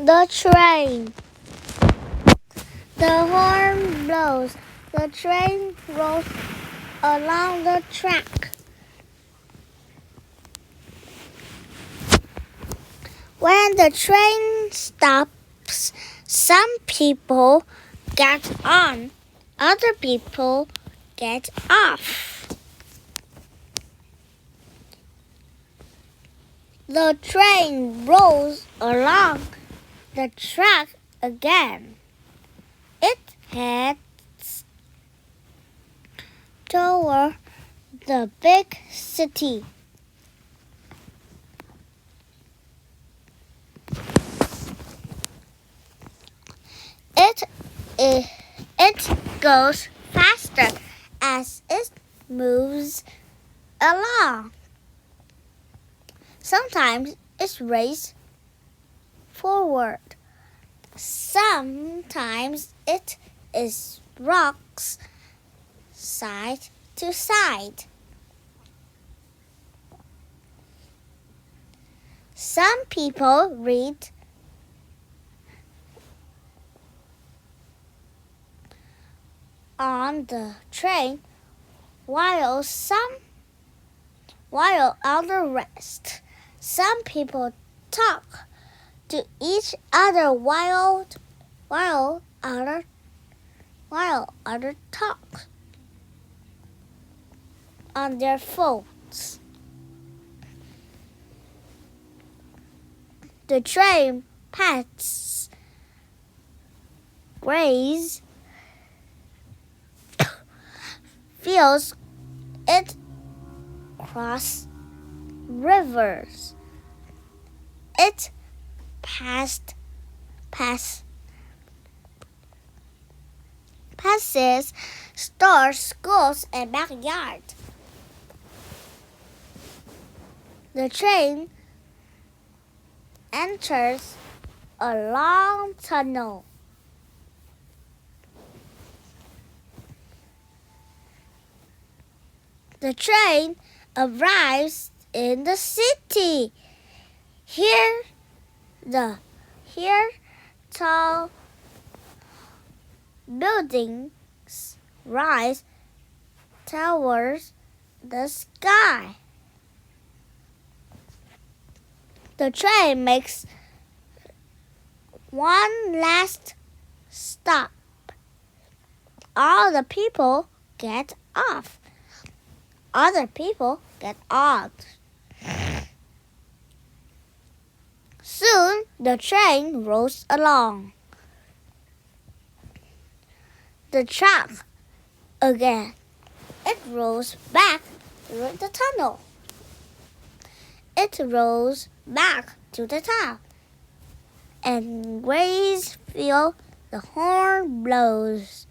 The train. The horn blows. The train rolls along the track. When the train stops, some people get on, other people get off. The train rolls along the track again. It heads toward the big city. It goes faster as it moves along. Sometimes it races forward. Sometimes it rocks side to side. Some people read on the train while others rest. Some people talk to each other while others talk on their phones. The train passes grass fields. It crosses rivers. It passes stores, schools, and backyards. The train enters a long tunnel. The train arrives in the city. Here tall buildings rise towards the sky. The train makes one last stop. All the people get off. Other people get on. Soon the train rolls along the track again. It rolls back through the tunnel. It rolls back to the top, and grass fields. The horn blows.